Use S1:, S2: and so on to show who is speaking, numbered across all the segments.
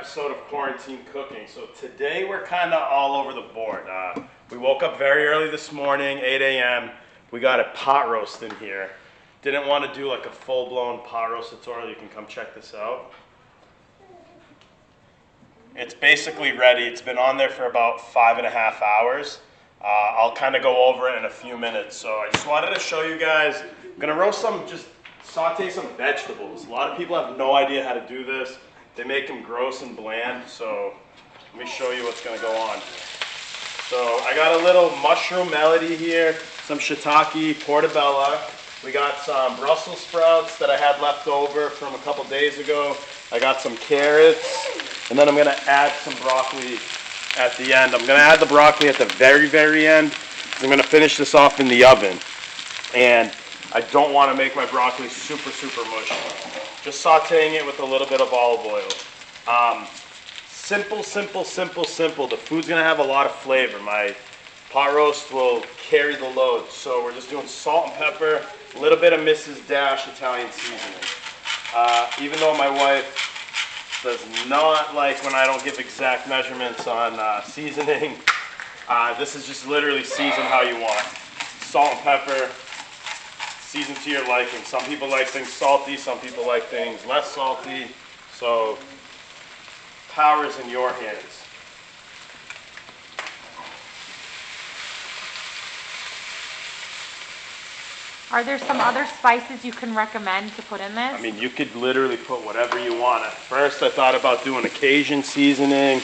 S1: episode of Quarantine Cooking. So today we're kind of all over the board. We woke up very early this morning, 8 a.m. We got a pot roast in here. Didn't want to do like a full-blown pot roast tutorial. You can come check this out. It's basically ready. It's been on there for about 5.5 hours. I'll kind of go over it in a few minutes. So I just wanted to show you guys. I'm gonna roast some, just saute some vegetables. A lot of people have no idea how to do this. They make them gross and bland. So let me show you what's gonna go on. So I got a little mushroom melody here, some shiitake, portobello. We got some Brussels sprouts that I had left over from a couple days ago. I got some carrots, and then I'm gonna add some broccoli at the end. I'm gonna add the broccoli at the very, very end. I'm gonna finish this off in the oven. And I don't wanna make my broccoli super, super mushy. Just sauteing it with a little bit of olive oil. Simple, simple, simple, simple. The food's gonna have a lot of flavor. My pot roast will carry the load. So we're just doing salt and pepper, a little bit of Mrs. Dash Italian seasoning. Even though my wife does not like when I don't give exact measurements on seasoning, this is just literally season how you want. Salt and pepper, season to your liking. Some people like things salty, some people like things less salty. So power is in your hands.
S2: Are there some other spices you can recommend to put in this?
S1: I mean, you could literally put whatever you want. At first, I thought about doing a Cajun seasoning.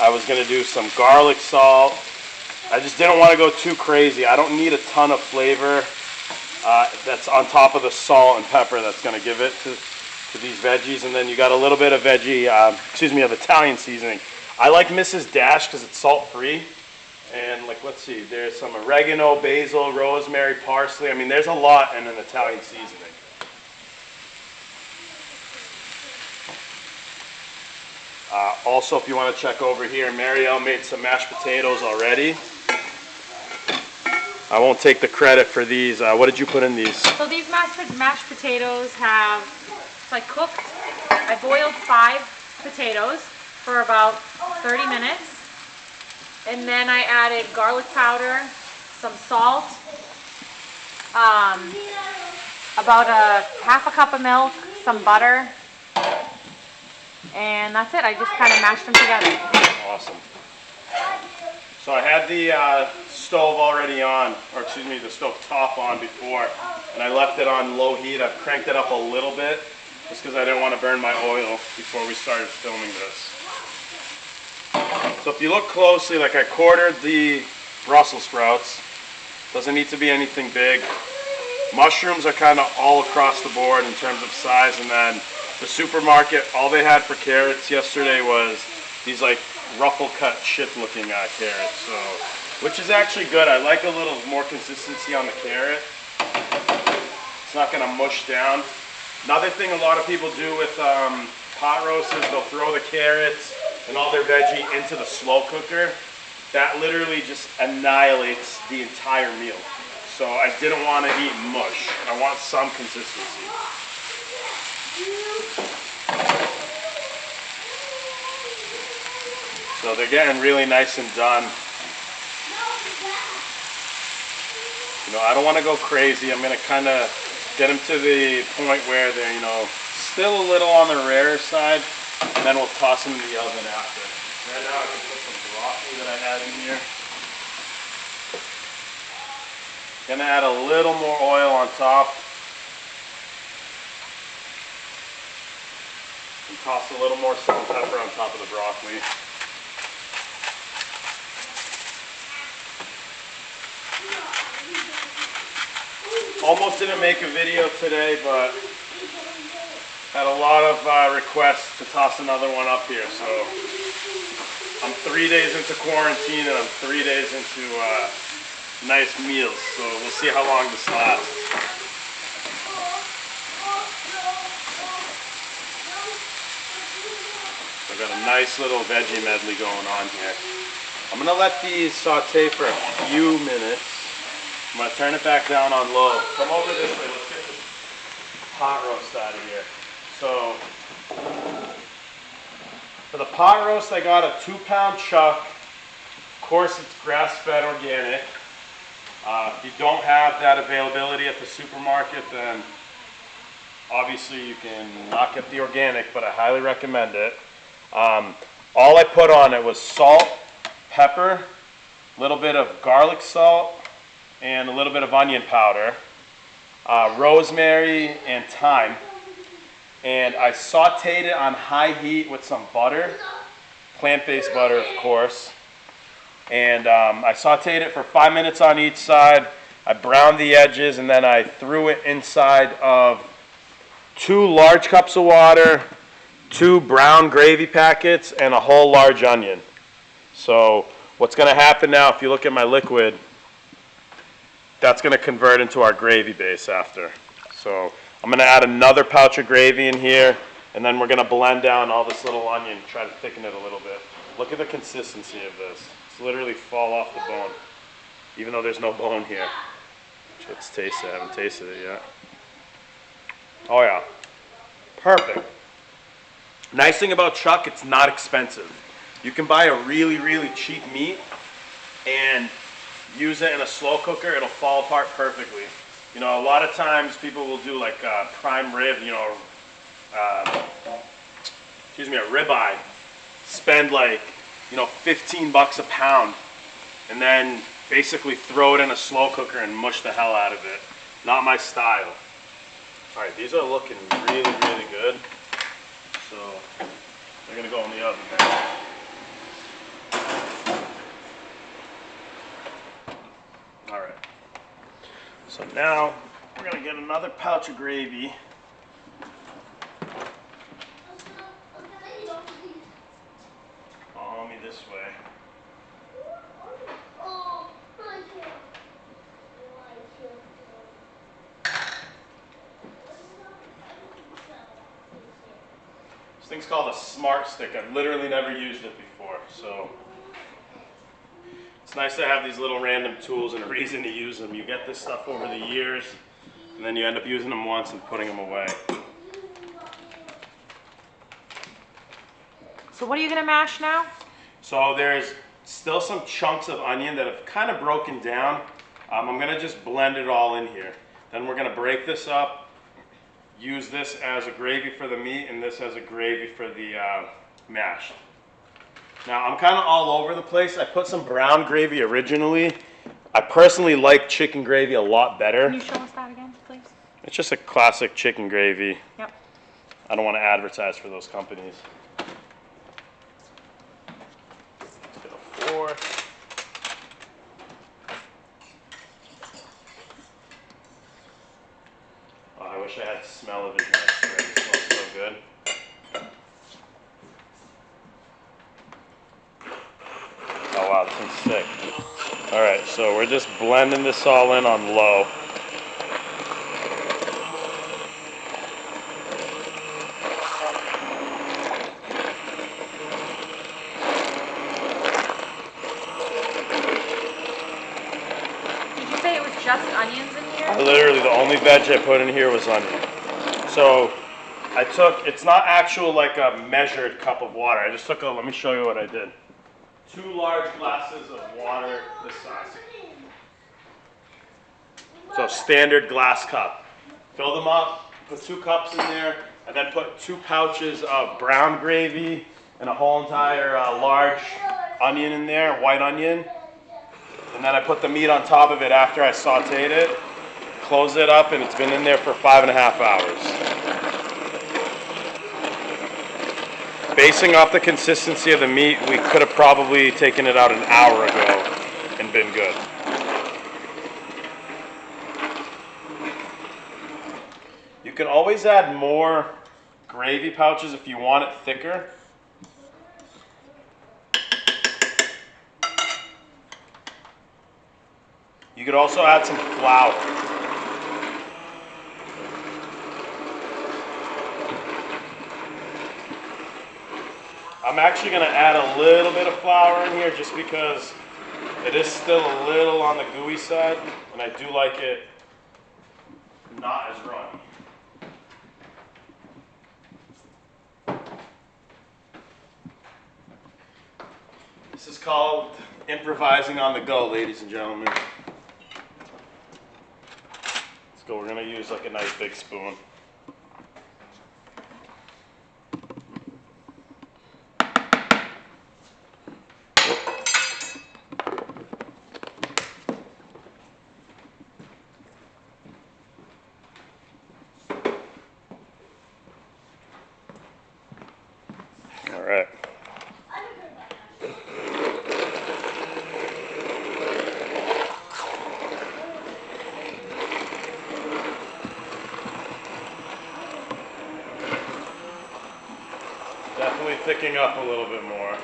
S1: I was gonna do some garlic salt. I just didn't want to go too crazy. I don't need a ton of flavor that's on top of the salt and pepper that's gonna give it to these veggies. And then you got a little bit of veggie, of Italian seasoning. I like Mrs. Dash because it's salt-free. And like, let's see, there's some oregano, basil, rosemary, parsley. I mean, there's a lot in an Italian seasoning. Also, if you want to check over here, Marielle made some mashed potatoes already. I won't take the credit for these. What did you put in these?
S2: So these mashed potatoes have, it's like cooked. I boiled 5 potatoes for about 30 minutes. And then I added garlic powder, some salt, about half a cup of milk, some butter, and that's it. I just kind of mashed them together.
S1: Awesome. So I had the stove already on, or excuse me, the stove top on before, and I left it on low heat. I've cranked it up a little bit just because I didn't want to burn my oil before we started filming this. So if you look closely, like I quartered the Brussels sprouts. Doesn't need to be anything big. Mushrooms are kind of all across the board in terms of size. And then the supermarket, all they had for carrots yesterday was these like ruffle cut chip looking carrots. So, which is actually good. I like a little more consistency on the carrot. It's not going to mush down. Another thing a lot of people do with pot roasts is they'll throw the carrots and all their veggie into the slow cooker. That literally just annihilates the entire meal. So I didn't want to eat mush. I want some consistency. So they're getting really nice and done. You know, I don't want to go crazy. I'm going to kind of get them to the point where they're, you know, still a little on the rarer side. And then we'll toss them in the oven after. Right now I can put some broccoli that I had in here. Gonna add a little more oil on top. And toss a little more salt and pepper on top of the broccoli. Almost didn't make a video today, but had a lot of requests to toss another one up here. So I'm 3 days into quarantine and I'm 3 days into nice meals. So we'll see how long this lasts. I've got a nice little veggie medley going on here. I'm gonna let these saute for a few minutes. I'm gonna turn it back down on low. Come over this way, let's get this pot roast out of here. So For the pot roast, I got a 2-pound chuck. Of course, it's grass-fed organic. If you don't have that availability at the supermarket, then obviously you can not get the organic, but I highly recommend it. All I put on it was salt, pepper, a little bit of garlic salt, and a little bit of onion powder, rosemary, and thyme. And I sauteed it on high heat with some butter, plant-based butter, of course. And I sauteed it for 5 minutes on each side. I browned the edges, and then I threw it inside of 2 large cups of water, 2 brown gravy packets, and a whole large onion. So what's going to happen now, if you look at my liquid, that's going to convert into our gravy base after. So I'm going to add another pouch of gravy in here, and then we're going to blend down all this little onion, try to thicken it a little bit. Look at the consistency of this. It's literally fall off the bone, even though there's no bone here. Let's taste it. I haven't tasted it yet. Oh yeah, perfect. Nice thing about chuck, it's not expensive. You can buy a really, really cheap meat and use it in a slow cooker. It'll fall apart perfectly. You know, a lot of times people will do like prime rib, you know, a ribeye. Spend like, you know, 15 bucks a pound, and then basically throw it in a slow cooker and mush the hell out of it. Not my style. All right, these are looking really, really good. So they're gonna go in the oven now. All right. So now we're gonna get another pouch of gravy. Follow me this way. This thing's called a Smart Stick. I've literally never used it before, so it's nice to have these little random tools and a reason to use them. You get this stuff over the years, and then you end up using them once and putting them away.
S2: So what are you gonna mash now?
S1: So there's still some chunks of onion that have kind of broken down. I'm gonna just blend it all in here. Then we're gonna break this up, use this as a gravy for the meat and this as a gravy for the mash. Now I'm kind of all over the place. I put some brown gravy originally. I personally like chicken gravy a lot better.
S2: Can you show us that again, please?
S1: It's just a classic chicken gravy.
S2: Yep.
S1: I don't want to advertise for those companies. Let's get a fork. Oh, I wish I had smell-o-vision extra. It smells so good. Oh wow, this thing's sick. Alright, so we're just blending this all in on low.
S2: Did you say it was just onions in here?
S1: Literally, the only veg I put in here was onion. So I took, it's not actual like a measured cup of water. I just took a, let me show you what I did. 2 large glasses of water this size. So standard glass cup. Fill them up, put 2 cups in there, and then put 2 pouches of brown gravy and a whole entire large onion in there, white onion. And then I put the meat on top of it after I sauteed it. Close it up, and it's been in there for 5.5 hours. Basing off the consistency of the meat, we could have probably taken it out an hour ago and been good. You can always add more gravy pouches if you want it thicker. You could also add some flour. I'm actually going to add a little bit of flour in here just because it is still a little on the gooey side, and I do like it not as runny. This is called improvising on the go, ladies and gentlemen. Let's go. We're gonna use like a nice big spoon. All right. Definitely thickening up a little bit more.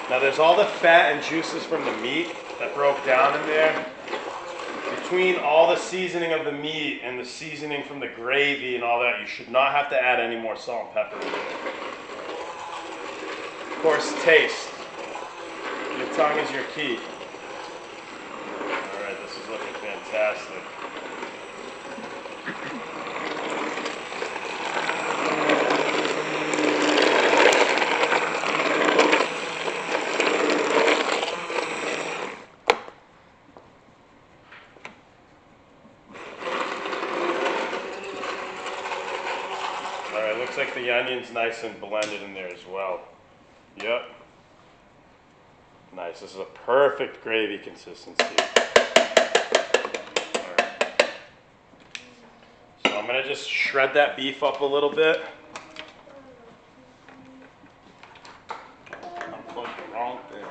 S1: Now there's all the fat and juices from the meat that broke down in there. Between all the seasoning of the meat and the seasoning from the gravy and all that, you should not have to add any more salt and pepper. Of course, taste. Your tongue is your key. All right, this is looking fantastic. Alright, looks like the onion's nice and blended in there as well. Yep. Nice. This is a perfect gravy consistency. Alright. So I'm going to just shred that beef up a little bit. Unplugged the wrong thing.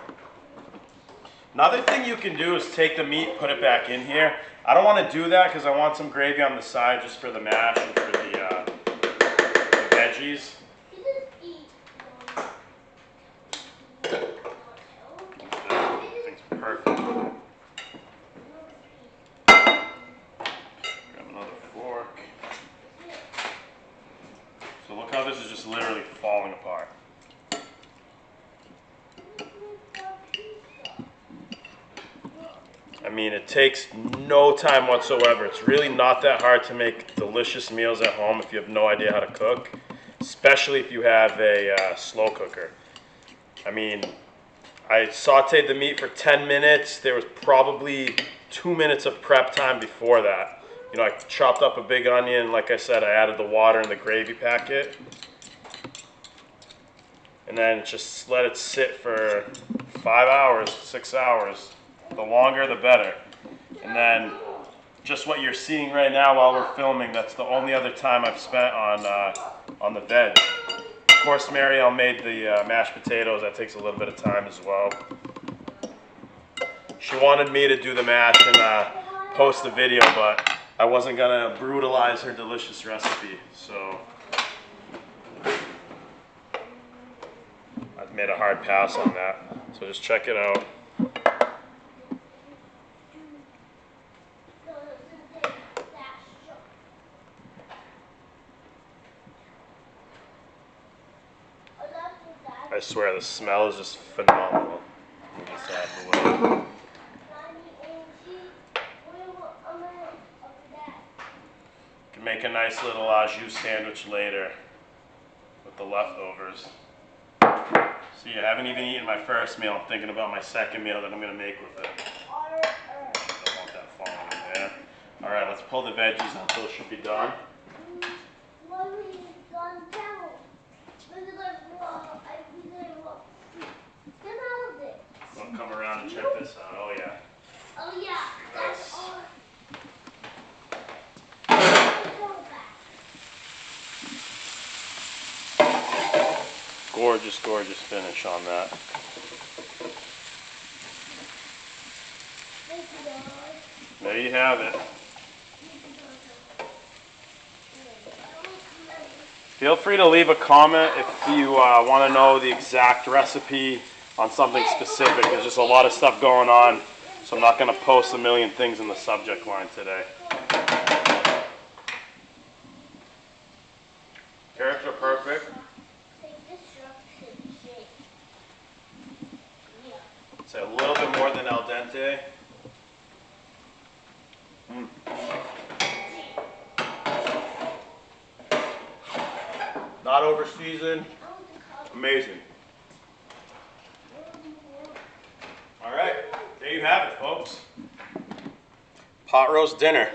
S1: Another thing you can do is take the meat, put it back in here. I don't want to do that because I want some gravy on the side just for the mash and for the veggies. Everything's perfect. Grab another fork. So look how this is just literally falling apart. I mean, it takes no time whatsoever. It's really not that hard to make delicious meals at home if you have no idea how to cook, especially if you have a slow cooker. I mean, I sauteed the meat for 10 minutes. There was probably 2 minutes of prep time before that. You know, I chopped up a big onion. Like I said, I added the water in the gravy packet. And then just let it sit for 5 hours, 6 hours. The longer, the better. And then just what you're seeing right now while we're filming, that's the only other time I've spent on the veg. Of course, Marielle made the mashed potatoes. That takes a little bit of time as well. She wanted me to do the mash and post the video, but I wasn't gonna brutalize her delicious recipe, so I've made a hard pass on that. So just check it out. I swear the smell is just phenomenal. Let me just add a little. You can make a nice little au jus sandwich later with the leftovers. See, I haven't even eaten my first meal. I'm thinking about my second meal that I'm going to make with it. Don't want that falling in there. Alright, let's pull the veggies until it should be done. I'll come around and check this out. Oh yeah.
S3: Oh yeah. That's all.
S1: Gorgeous, gorgeous finish on that. There you have it. Feel free to leave a comment if you want to know the exact recipe on something specific. There's just a lot of stuff going on, so I'm not going to post a million things in the subject line today. Eric? Say a little bit more than al dente. Not over seasoned. Amazing. All right, there you have it, folks. Pot roast dinner.